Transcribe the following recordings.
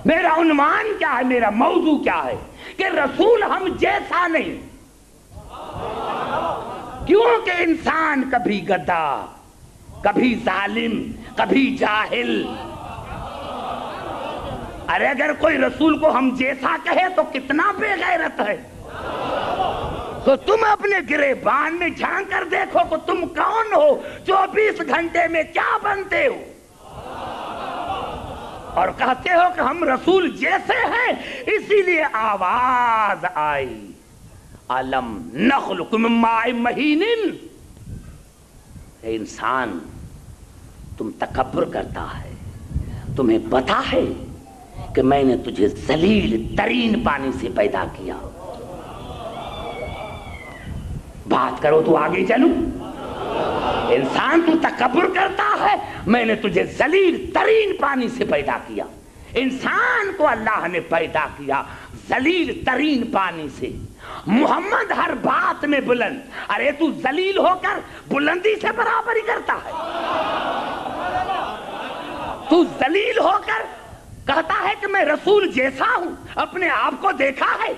میرا عنوان کیا ہے، میرا موضوع کیا ہے کہ رسول ہم جیسا نہیں، کیونکہ انسان کبھی گدھا، کبھی ظالم، کبھی جاہل۔ ارے اگر کوئی رسول کو ہم جیسا کہے تو کتنا بے غیرت ہے۔ تو تم اپنے گریبان میں جھانک کر دیکھو کہ تم کون ہو، 24 گھنٹے میں کیا بنتے ہو، اور کہتے ہو کہ ہم رسول جیسے ہیں۔ اسی لیے آواز آئی علم نخلقکم من ماء مہین۔ اے انسان، تم تکبر کرتا ہے، تمہیں پتا ہے کہ میں نے تجھے ذلیل ترین پانی سے پیدا کیا۔ بات کرو تو آگے چلوں۔ انسان تو تکبر کرتا ہے، میں نے تجھے ذلیل ترین پانی سے پیدا کیا۔ انسان کو اللہ نے پیدا کیا ذلیل ترین پانی سے۔ محمد ہر بات میں بلند، ارے تو ذلیل ہو کر بلندی سے برابری کرتا ہے۔ تو ذلیل ہو کر کہتا ہے کہ میں رسول جیسا ہوں، اپنے آپ کو دیکھا ہے؟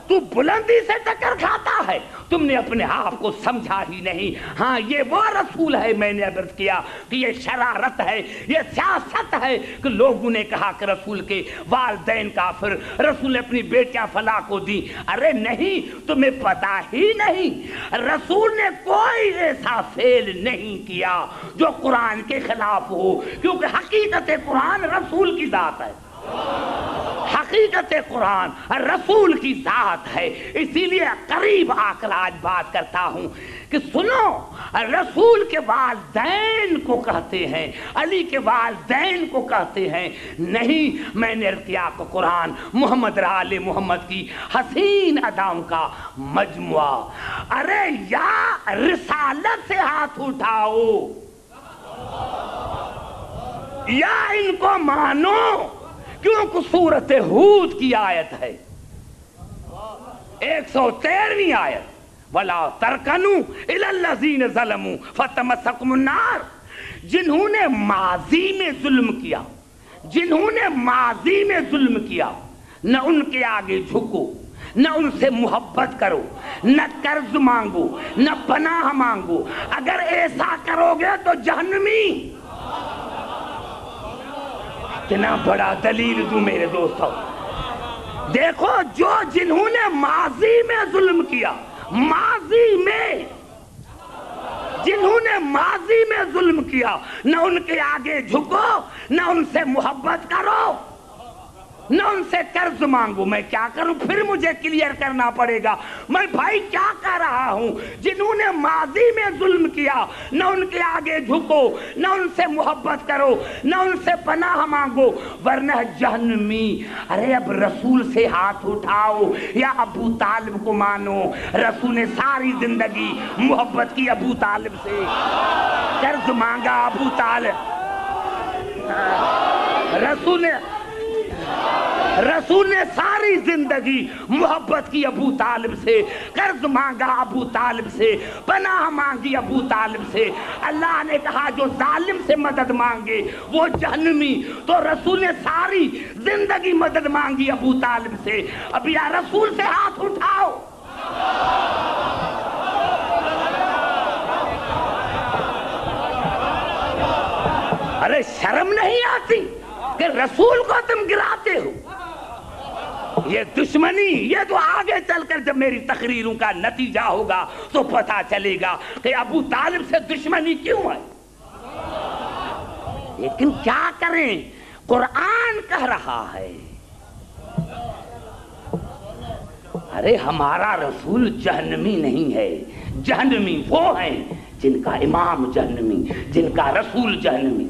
تو بلندی سے ٹکر کھاتا ہے۔ تم نے اپنے آپ کو سمجھا ہی نہیں۔ ہاں یہ وہ رسول ہے، میں نے عرض کیا کہ یہ شرارت ہے، یہ سیاست ہے کہ لوگوں نے کہا کہ رسول کے والدین کافر، رسول نے اپنی بیٹیاں فلاں کو دی۔ ارے نہیں، تمہیں پتا ہی نہیں، رسول نے کوئی ایسا فعل نہیں کیا جو قرآن کے خلاف ہو، کیونکہ حقیقت قرآن رسول کی ذات ہے۔ حقیقت قرآن رسول کی ذات ہے۔ اسی لیے قریب آ کر آج بات کرتا ہوں کہ سنو، رسول کے والدین کو کہتے ہیں، علی کے والدین کو کہتے ہیں نہیں، میں نے کیا کہ قرآن محمد آل محمد کی حسین اداؤں کا مجموعہ۔ ارے یا رسالت سے ہاتھ اٹھاؤ یا ان کو مانو، کیونکہ سورۃ ہود کی آیت ہے 113ویں آیت، وَلَا تَرْكَنُوا إِلَى الَّذِينَ ظَلَمُوا فَتَمَسَّكُمُ النَّارُ۔ جنہوں نے ماضی میں ظلم کیا، جنہوں نے ماضی میں ظلم کیا، نہ ان کے آگے جھکو، نہ ان سے محبت کرو، نہ قرض مانگو، نہ پناہ مانگو۔ اگر ایسا کرو گے تو جہنمی۔ اتنا بڑا دلیل دوں میرے دوستو، دیکھو جو جنہوں نے ماضی میں ظلم کیا، ماضی میں جنہوں نے ماضی میں ظلم کیا، نہ ان کے آگے جھکو، نہ ان سے محبت کرو، نہ ان سے قرض مانگو۔ میں کیا کروں، پھر مجھے کلیئر کرنا پڑے گا میں بھائی کیا کہہ رہا ہوں۔ جنہوں نے ماضی میں ظلم کیا، نہ ان کے آگے جھکو، نہ ان سے محبت کرو، نہ ان سے پناہ مانگو، ورنہ جہنمی۔ ارے اب رسول سے ہاتھ اٹھاؤ یا ابو طالب کو مانو۔ رسول نے ساری زندگی محبت کی ابو طالب سے، قرض مانگا ابو طالب، رسول نے ساری زندگی محبت کی ابو طالب سے، قرض مانگا ابو طالب سے، پناہ مانگی ابو طالب سے۔ اللہ نے کہا جو ظالم سے مدد مانگے وہ جہنمی، تو رسول نے ساری زندگی مدد مانگی ابو طالب سے۔ اب یا رسول سے ہاتھ اٹھاؤ۔ ارے شرم نہیں آتی کہ رسول کو تم گراتے ہو؟ یہ دشمنی، یہ تو آگے چل کر جب میری تقریروں کا نتیجہ ہوگا تو پتہ چلے گا کہ ابو طالب سے دشمنی کیوں ہے۔ لیکن کیا کریں، قرآن کہہ رہا ہے ارے ہمارا رسول جہنمی نہیں ہے۔ جہنمی وہ ہیں جن کا امام جہنمی، جن کا رسول جہنمی۔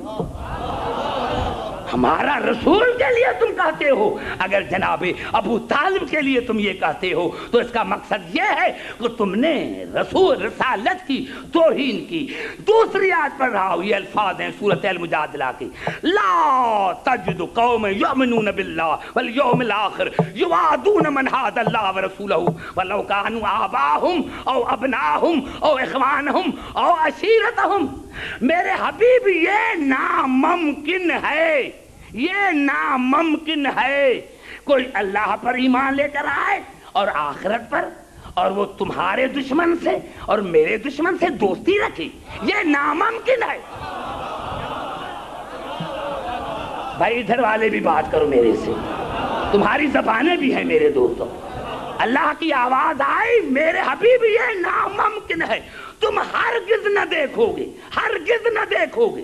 ہمارا رسول کے لیے تم کہتے ہو، اگر جناب ابو طالب کے لیے تم یہ کہتے ہو تو اس کا مقصد یہ ہے کہ تم نے رسول رسالت کی توہین کی۔ دوسری آیت پڑھ رہا ہوں، یہ الفاظ ہیں سورۃ المجادلہ کی، لا تجد قوم یؤمنون باللہ والیوم الآخر یوادون من حاد اللہ ورسولہ ولو کانوا آباءہم او ابناءہم او اخوانہم او عشیرتہم۔ میرے حبیب یہ ناممکن ہے یہ ناممکن ہے کوئی اللہ پر ایمان لے کر آئے اور آخرت پر، اور وہ تمہارے دشمن سے اور میرے دشمن سے دوستی رکھے، یہ ناممکن ہے۔ بھائی ادھر والے بھی بات کرو میرے سے، تمہاری زبانیں بھی ہیں میرے دوستوں۔ اللہ کی آواز آئی، میرے حبیب یہ ناممکن ہے، تم ہرگز نہ دیکھو گے، ہرگز نہ دیکھو گے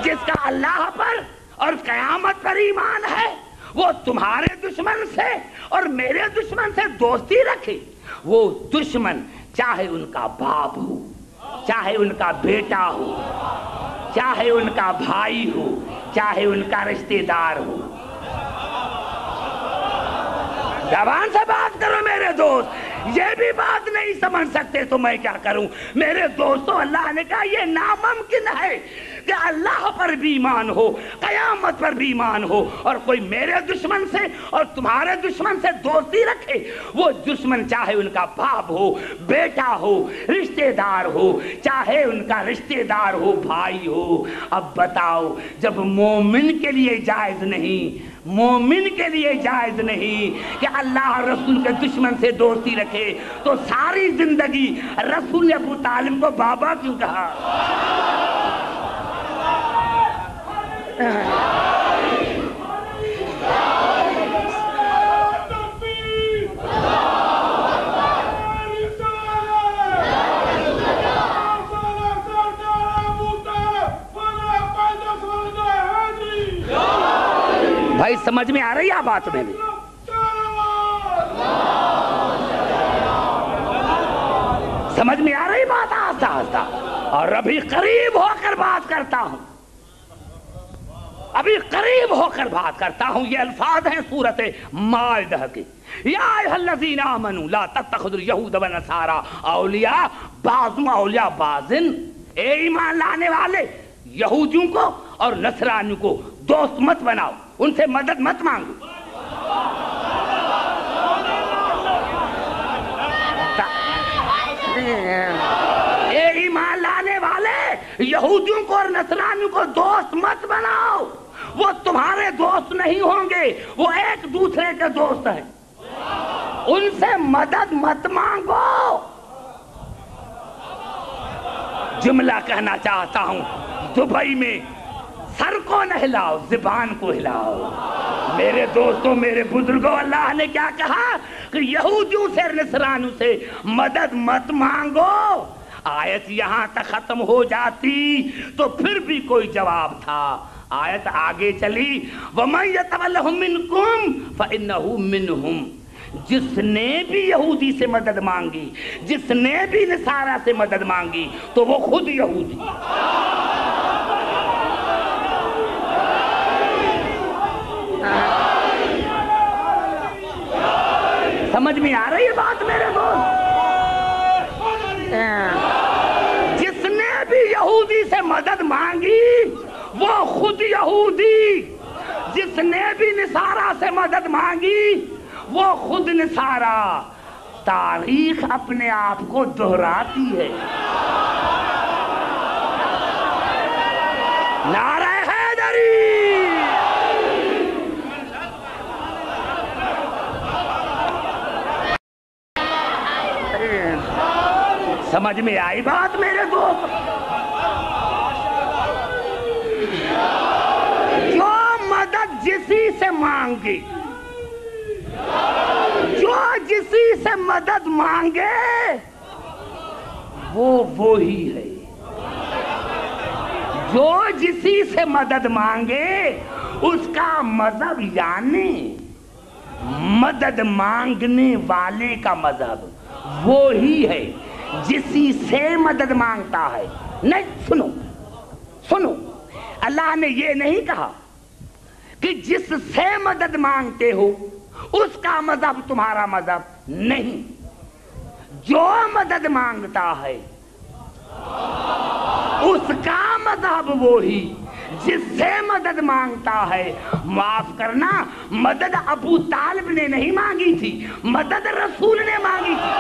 جس کا اللہ پر اور قیامت پر ایمان ہے وہ تمہارے دشمن سے اور میرے دشمن سے دوستی رکھے۔ وہ دشمن چاہے ان کا باپ ہو، چاہے ان کا بیٹا ہو، چاہے ان کا بھائی ہو، چاہے ان کا رشتہ دار ہو۔ زبان سے بات کرو میرے دوست، یہ بھی بات نہیں سمجھ سکتے تو میں کیا کروں؟ میرے دوستو، اللہ نے کہا یہ ناممکن ہے کہ اللہ پر بھی ایمان ہو، قیامت پر بھی ایمان ہو، اور کوئی میرے دشمن سے اور تمہارے دشمن سے دوستی رکھے۔ وہ دشمن چاہے ان کا باپ ہو، بیٹا ہو، رشتہ دار ہو، چاہے ان کا رشتہ دار ہو، بھائی ہو۔ اب بتاؤ، جب مومن کے لیے جائز نہیں، مومن کے لیے جائز نہیں کہ اللہ رسول کے دشمن سے دوستی رکھے، تو ساری زندگی رسول نے ابو طالب کو بابا کیوں کہا؟ بھائی سمجھ میں آ رہی ہے بات؟ میں بھی سمجھ میں آ رہی بات آہستہ آہستہ، اور ابھی قریب ہو کر بات کرتا ہوں، ابھی قریب ہو کر بات کرتا ہوں۔ یہ الفاظ ہیں سورۃ مائدہ کے، یا ایھا الذین آمنوا لا تتخذوا اليہود والنصارى اولیاء بعضهم اولیاء بعض۔ اے ایمان لانے والے، یہودیوں کو اور نصرانیوں کو دوست مت بناؤ، ان سے مدد مت مانگو۔ اے ایمان لانے والے، یہودیوں کو اور نصرانیوں کو دوست مت بناؤ، وہ تمہارے دوست نہیں ہوں گے، وہ ایک دوسرے کے دوست ہیں، ان سے مدد مت مانگو۔ جملہ کہنا چاہتا ہوں، دبئی میں سر کو نہ ہلاؤ، زبان کو ہلاؤ۔ میرے دوستوں، میرے بزرگوں، اللہ نے کیا کہا کہ یہودیوں سے نصرانیوں سے مدد مت مانگو۔ آیت یہاں تک ختم ہو جاتی تو پھر بھی کوئی جواب تھا۔ آیت آگے چلی، وَمَن يَتَوَلَّهُم مِّنكُمْ فَإِنَّهُ مِنْهُمْ۔ جس نے بھی یہودی سے مدد مانگی، جس نے بھی نصارہ سے مدد مانگی، تو وہ خود یہودی۔ سمجھ میں آ رہی ہے بات میرے دوست؟ جس نے بھی یہودی سے مدد مانگی وہ خود یہودی، جس نے بھی نصارہ سے مدد مانگی وہ خود نصارہ۔ تاریخ اپنے آپ کو دہراتی ہے۔ نعرہ حیدری! سمجھ میں آئی بات میرے دوست؟ جو مدد جسی سے مانگی، جو جسی سے مدد مانگے وہ وہی ہے۔ جو جسی سے مدد مانگے اس کا مذہب، یعنی مدد مانگنے والے کا مذہب وہی ہے جسی سے مدد مانگتا ہے۔ نہیں، سنو، اللہ نے یہ نہیں کہا کہ جس سے مدد مانگتے ہو اس کا مذہب تمہارا مذہب نہیں۔ جو مدد مانگتا ہے اس کا مذہب وہی جس سے مدد مانگتا ہے۔ معاف کرنا، مدد ابو طالب نے نہیں مانگی تھی، مدد رسول نے مانگی تھی۔